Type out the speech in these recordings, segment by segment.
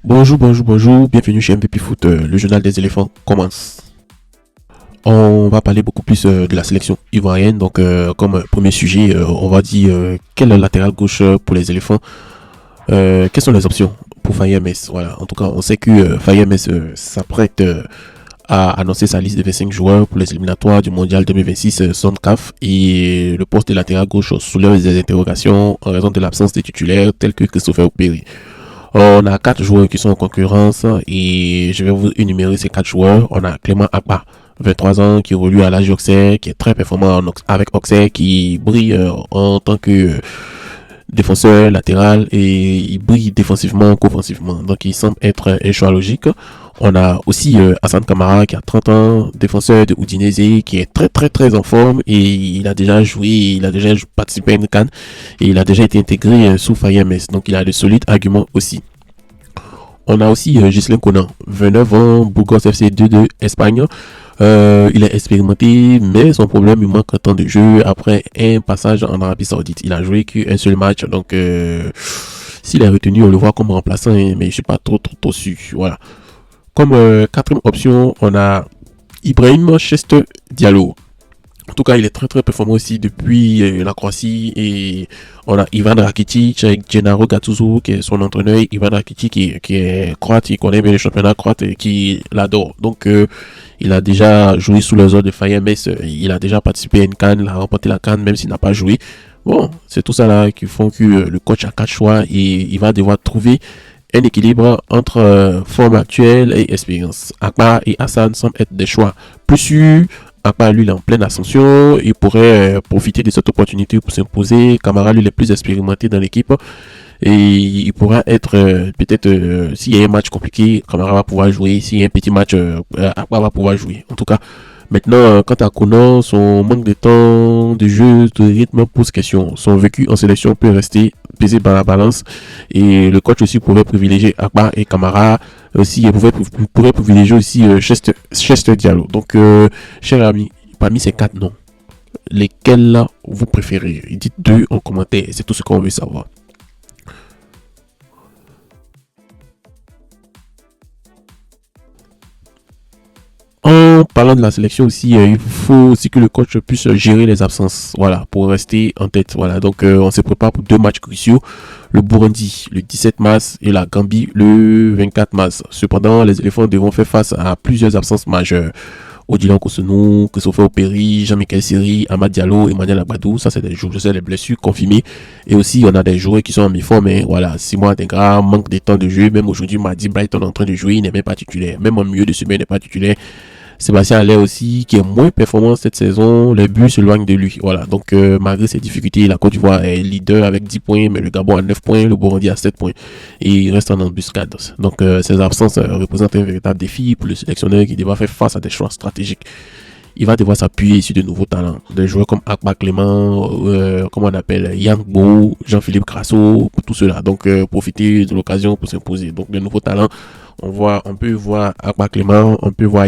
Bonjour, bienvenue chez MVP Foot, le journal des éléphants commence. On va parler beaucoup plus de la sélection ivoirienne, donc comme premier sujet, on va dire quel est le latéral gauche pour les éléphants, quelles sont les options pour Fayez Mess. Voilà, en tout cas, on sait que Fayez Mess s'apprête à annoncer sa liste de 25 joueurs pour les éliminatoires du mondial 2026 CAF, et le poste de latéral gauche soulève des interrogations en raison de l'absence des titulaires tels que Christopher Péry. On a 4 joueurs qui sont en concurrence et je vais vous énumérer ces 4 joueurs. On a Clément Akpa, 23 ans, qui évolue à l'âge Auxerre, qui est très performant avec Auxerre, qui brille en tant que défenseur latéral et il brille défensivement qu'offensivement. Donc il semble être un choix logique. On a aussi Hassan Kamara qui a 30 ans, défenseur de Udinese, qui est très en forme et il a déjà participé à une CAN et il a déjà été intégré sous Fayez Mess. Donc il a de solides arguments aussi. On a aussi Ghislain Conan, 29 ans, Burgos FC 2 Espagne. Il est expérimenté, mais son problème, il manque un temps de jeu après un passage en Arabie Saoudite. Il a joué qu'un seul match, donc s'il est retenu, on le voit comme remplaçant, mais je suis pas trop sûr. Voilà. Comme quatrième option, on a Ibrahim Chester Diallo. En tout cas, il est très performant aussi depuis la Croatie. Et on a Ivan Rakitic avec Gennaro Gattuso qui est son entraîneur. Ivan Rakitic qui est croate, il connaît bien le championnat croate et qui l'adore. Donc, il a déjà joué sous les ordres de Fayez Mess. Il a déjà participé à une CAN, il a remporté la CAN même s'il n'a pas joué. Bon, c'est tout ça là qui font que le coach a 4 choix et il va devoir trouver un équilibre entre forme actuelle et expérience. Akbar et Hassan semblent être des choix plus sûrs. Akbar, lui, il est en pleine ascension. Il pourrait profiter de cette opportunité pour s'imposer. Kamara, lui, il est plus expérimenté dans l'équipe. Et il pourra être, peut-être, s'il y a un match compliqué, Kamara va pouvoir jouer. S'il y a un petit match, Akbar va pouvoir jouer. En tout cas, maintenant, quant à Conan, son manque de temps, de jeu, de rythme pose question. Son vécu en sélection peut rester pesé par la balance. Et le coach aussi pourrait privilégier Akbar et Kamara. Aussi, il pourrait privilégier aussi Chester Diallo. Donc, chers amis, parmi ces 4 noms, lesquels vous préférez? Dites 2 en commentaire. C'est tout ce qu'on veut savoir. En parlant de la sélection aussi, il faut aussi que le coach puisse gérer les absences, voilà, pour rester en tête. Voilà, donc on se prépare pour 2 matchs cruciaux, le Burundi le 17 mars et la Gambie le 24 mars. Cependant, les éléphants devront faire face à plusieurs absences majeures. Odilon Kosonou, Christopher Péry, Jean-Michel Seri, Amad Diallo, Emmanuel Agbadou, ça c'est des blessures confirmées. Et aussi, on a des joueurs qui sont en mi-forme, mais voilà, Simon Adingra manque de temps de jeu. Même aujourd'hui, Madi Brighton est en train de jouer, il n'est même pas titulaire. Même en milieu de semaine, il n'est pas titulaire. Sébastien Haller aussi, qui est moins performant cette saison, les buts s'éloignent de lui. Voilà, donc malgré ses difficultés, la Côte d'Ivoire est leader avec 10 points, mais le Gabon a 9 points, le Burundi a 7 points. Et il reste en embuscade. Donc ces absences représentent un véritable défi pour le sélectionneur qui devra faire face à des choix stratégiques. Il va devoir s'appuyer sur de nouveaux talents. Des joueurs comme Akbar Clément, comment on appelle, Yann Bo, Jean-Philippe Crasso, tout cela. Donc profiter de l'occasion pour s'imposer. Donc de nouveaux talents. On peut voir Akbar Clément, on peut voir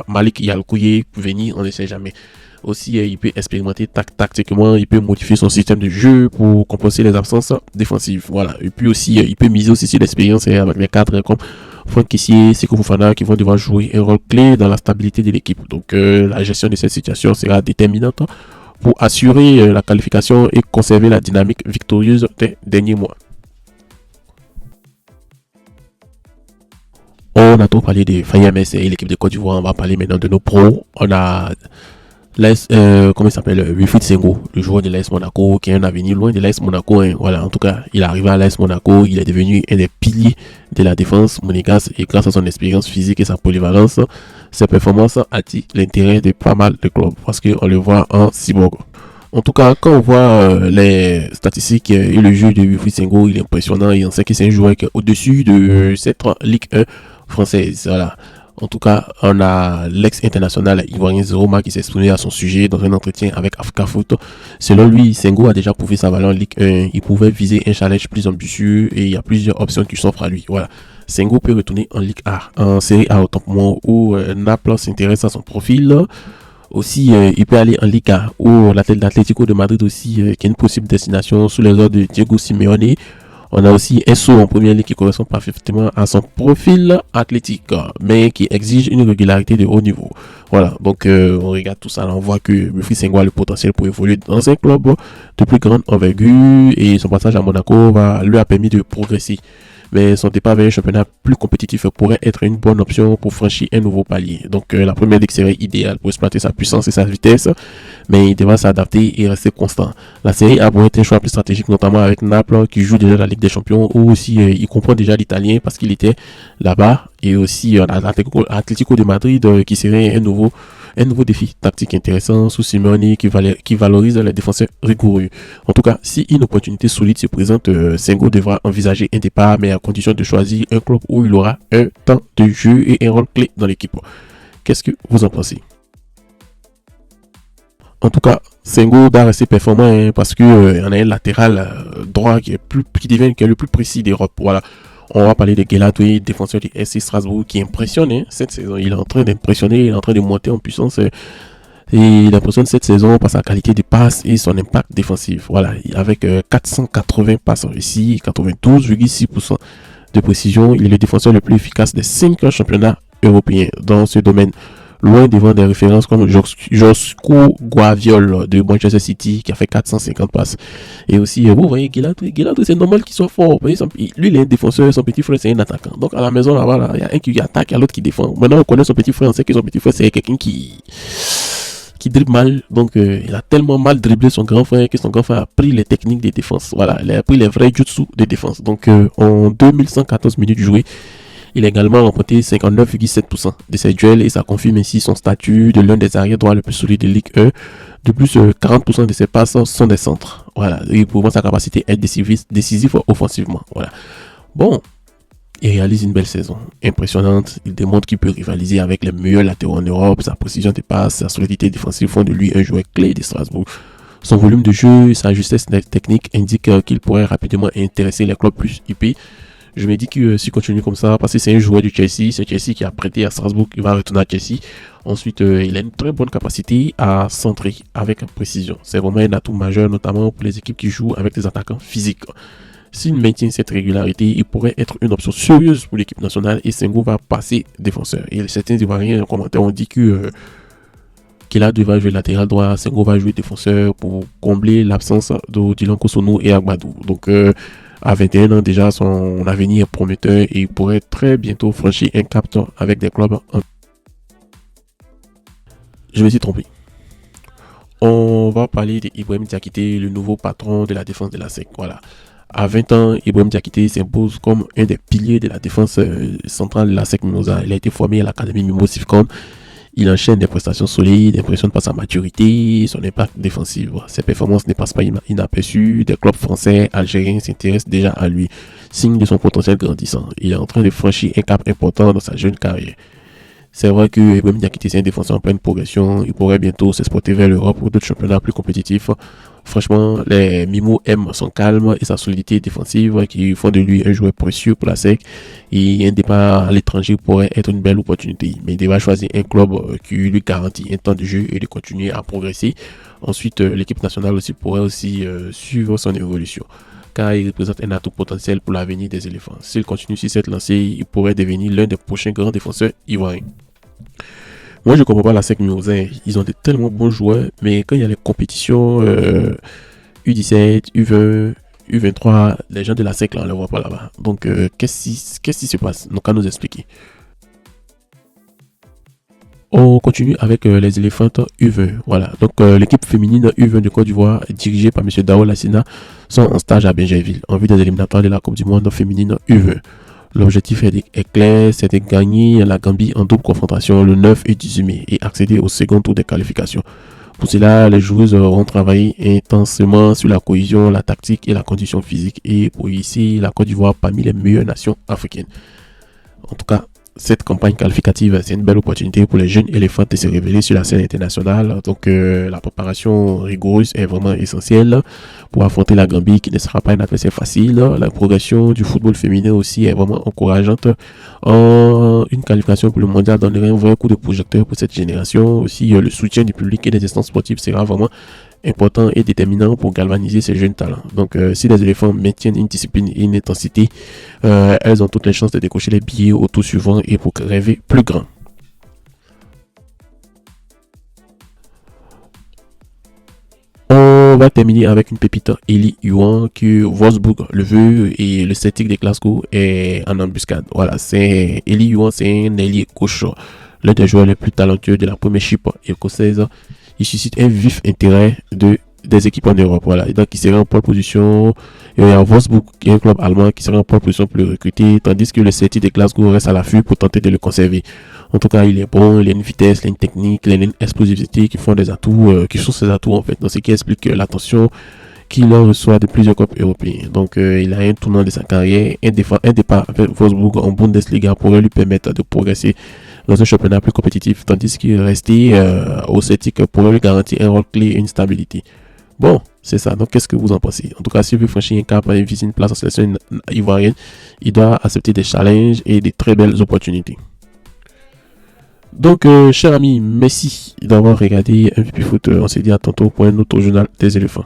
Malik Yalkouye venir, on ne sait jamais. Aussi, il peut expérimenter tactiquement, il peut modifier son système de jeu pour compenser les absences défensives. Voilà. Et puis aussi, il peut miser aussi sur l'expérience avec les cadres comme Franck Kessié, Seko Fofana qui vont devoir jouer un rôle clé dans la stabilité de l'équipe. Donc, la gestion de cette situation sera déterminante pour assurer la qualification et conserver la dynamique victorieuse des derniers mois. On a trop parlé de Fayez Mess et l'équipe de Côte d'Ivoire. On va parler maintenant de nos pros. On a comment il s'appelle, Wilfried Senghor, le joueur de l'AS Monaco, qui a un avenir loin de l'AS Monaco. Hein. Voilà, en tout cas, il est arrivé à l'AS Monaco. Il est devenu un des piliers de la défense monégasque et grâce à son expérience physique et sa polyvalence, ses performances attirent l'intérêt de pas mal de clubs parce qu'on le voit en cyborg. En tout cas, quand on voit les statistiques et le jeu de Wilfried Senghor, il est impressionnant et on sait que c'est un joueur qui est au-dessus de cette Ligue 1 française. Voilà. En tout cas, on a l'ex-international ivoirien Zoroma qui s'est exprimé à son sujet dans un entretien avec Africa Foot. Selon lui, Senghor a déjà prouvé sa valeur en Ligue 1. Il pouvait viser un challenge plus ambitieux et il y a plusieurs options qui s'offrent à lui. Voilà. Senghor peut retourner en Ligue A, en Série A autant pour moi, où Naples s'intéresse à son profil. Aussi, il peut aller en Liga ou l'Atlético de Madrid aussi, qui est une possible destination sous les ordres de Diego Simeone. On a aussi un saut en première ligue qui correspond parfaitement à son profil athlétique, mais qui exige une régularité de haut niveau. Voilà, donc on regarde tout ça, là, on voit que Wilfried Senghor a le potentiel pour évoluer dans un club de plus grande envergure et son passage à Monaco lui a permis de progresser. Mais son départ vers un championnat plus compétitif pourrait être une bonne option pour franchir un nouveau palier. Donc la première ligue serait idéale pour exploiter sa puissance et sa vitesse, mais il devra s'adapter et rester constant. La série A pourrait être un choix plus stratégique, notamment avec Naples qui joue déjà la Ligue des Champions, ou aussi il comprend déjà l'italien parce qu'il était là-bas, et aussi l'Atlético de Madrid qui serait un nouveau défi tactique intéressant sous Simeone qui valorise les défenseurs rigoureux. En tout cas, si une opportunité solide se présente, Senghor devra envisager un départ, mais à condition de choisir un club où il aura un temps de jeu et un rôle clé dans l'équipe. Qu'est-ce que vous en pensez? En tout cas, Senghor doit rester performant parce que y en a un latéral droit qui est le plus précis d'Europe. Voilà. On va parler de Guelatoui, défenseur du SC Strasbourg, qui impressionne cette saison. Il est en train d'impressionner, il est en train de monter en puissance. Et il impressionne cette saison par sa qualité de passe et son impact défensif. Voilà, avec 480 passes réussies, 92,6% de précision, il est le défenseur le plus efficace des 5 championnats européens dans ce domaine. Loin devant des références comme Josko Guaviol de Manchester City qui a fait 450 passes. Et aussi, vous voyez, Guelato, c'est normal qu'il soit fort. Lui, il est un défenseur, son petit frère, c'est un attaquant. Donc, à la maison, là-bas, il y a un qui attaque, il y a l'autre qui défend. Maintenant, on connaît son petit frère, on sait que son petit frère, c'est quelqu'un qui dribble mal. Donc, il a tellement mal dribblé son grand frère que son grand frère a pris les techniques de défense. Voilà, il a pris les vrais jutsu de défense. Donc, en 2114 minutes jouées, il a également remporté 59,7% de ses duels et ça confirme ainsi son statut de l'un des arrières droits le plus solide de Ligue 1. De plus, 40% de ses passes sont des centres. Voilà, et pour sa capacité à être décisif offensivement. Voilà. Bon, il réalise une belle saison, impressionnante. Il démontre qu'il peut rivaliser avec les meilleurs latéraux en Europe. Sa précision de passe, sa solidité défensive font de lui un joueur clé de Strasbourg. Son volume de jeu et sa justesse technique indiquent qu'il pourrait rapidement intéresser les clubs plus huppés. Je me dis que s'il continue comme ça, parce que c'est un joueur du Chelsea, c'est Chelsea qui a prêté à Strasbourg, il va retourner à Chelsea. Ensuite, il a une très bonne capacité à centrer avec précision. C'est vraiment un atout majeur, notamment pour les équipes qui jouent avec des attaquants physiques. S'il maintient cette régularité, il pourrait être une option sérieuse pour l'équipe nationale et Senghor va passer défenseur. Et certains Ivoiriens en commentaire ont dit que Kela devra jouer latéral droit, Senghor va jouer défenseur pour combler l'absence de Dylan Kosono et Agbadou. Donc, à 21 ans déjà, son avenir est prometteur et il pourrait très bientôt franchir un cap avec des clubs. Je me suis trompé. On va parler d'Ibrahim Diakité, le nouveau patron de la défense de la SEC. Voilà. À 20 ans, Ibrahim Diakité s'impose comme un des piliers de la défense centrale de la SEC Mimosa. Il a été formé à l'Académie Mimo Sifcon. Il enchaîne des prestations solides, impressionne par sa maturité, son impact défensif. Ses performances ne passent pas inaperçues. Des clubs français, algériens s'intéressent déjà à lui, signe de son potentiel grandissant. Il est en train de franchir un cap important dans sa jeune carrière. C'est vrai que Ibrahim Diakité, c'est un défenseur en pleine progression. Il pourrait bientôt s'exporter vers l'Europe ou d'autres championnats plus compétitifs. Franchement, les Mimos aiment son calme et sa solidité défensive qui font de lui un joueur précieux pour la SEC. Et un départ à l'étranger pourrait être une belle opportunité. Mais il devra choisir un club qui lui garantit un temps de jeu et de continuer à progresser. Ensuite, l'équipe nationale aussi pourrait aussi suivre son évolution, car il représente un atout potentiel pour l'avenir des éléphants. S'il continue sur cette lancée, il pourrait devenir l'un des prochains grands défenseurs ivoiriens. Moi, je ne comprends pas la SEC Mimosa. Ils ont de tellement bons joueurs, mais quand il y a les compétitions U17, U20, U23, les gens de la SEC, là, on ne les voit pas là-bas. Donc, qu'est-ce qui se passe? Donc, à nous expliquer. On continue avec les éléphants U20. Voilà. Donc, l'équipe féminine U20 de Côte d'Ivoire, dirigée par M. Dao Lassina, sont en stage à Benjerville, en vue des éliminatoires de la Coupe du Monde féminine U20. L'objectif est clair, c'est de gagner la Gambie en double confrontation le 9 et 18 mai et accéder au second tour des qualifications. Pour cela, les joueuses auront travaillé intensément sur la cohésion, la tactique et la condition physique et pour ici la Côte d'Ivoire parmi les meilleures nations africaines. En tout cas, cette campagne qualificative, c'est une belle opportunité pour les jeunes éléphants de se révéler sur la scène internationale. Donc, la préparation rigoureuse est vraiment essentielle pour affronter la Gambie, qui ne sera pas un adversaire facile. La progression du football féminin aussi est vraiment encourageante. Une qualification pour le mondial donnerait un vrai coup de projecteur pour cette génération. Aussi, le soutien du public et des instances sportives sera vraiment important et déterminant pour galvaniser ces jeunes talents. Donc, si les éléphants maintiennent une discipline et une intensité, elles ont toutes les chances de décocher les billets au tour suivant et pour rêver plus grand. On va terminer avec une pépite, Elie Youan, que Wolfsburg le veut et le Celtic de Glasgow est en embuscade. Voilà, c'est Elie Youan, c'est un ailier gauche, l'un des joueurs les plus talentueux de la premiership écossaise. Il suscite un vif intérêt des équipes en Europe. Voilà, et donc il serait en pole position. Il y a Wolfsburg, qui est un club allemand, qui serait en pole position pour le recruter, tandis que le Celtic de Glasgow reste à l'affût pour tenter de le conserver. En tout cas, il est bon, il a une vitesse, il a une technique, il a une explosivité qui font des atouts, qui sont ses atouts en fait. Donc, ce qui explique l'attention qu'il reçoit de plusieurs clubs européens. Donc, il a un tournant de sa carrière, un départ avec Wolfsburg en Bundesliga pourrait lui permettre de progresser dans un championnat plus compétitif, tandis qu'il restait au Celtic pourrait lui garantir un rôle clé et une stabilité. Bon, c'est ça. Donc, qu'est-ce que vous en pensez? En tout cas, s'il veut franchir un cap et viser une place en sélection ivoirienne, il doit accepter des challenges et des très belles opportunités. Donc, chers amis, merci d'avoir regardé MVP Foot. On se dit à tantôt pour un autre journal des éléphants.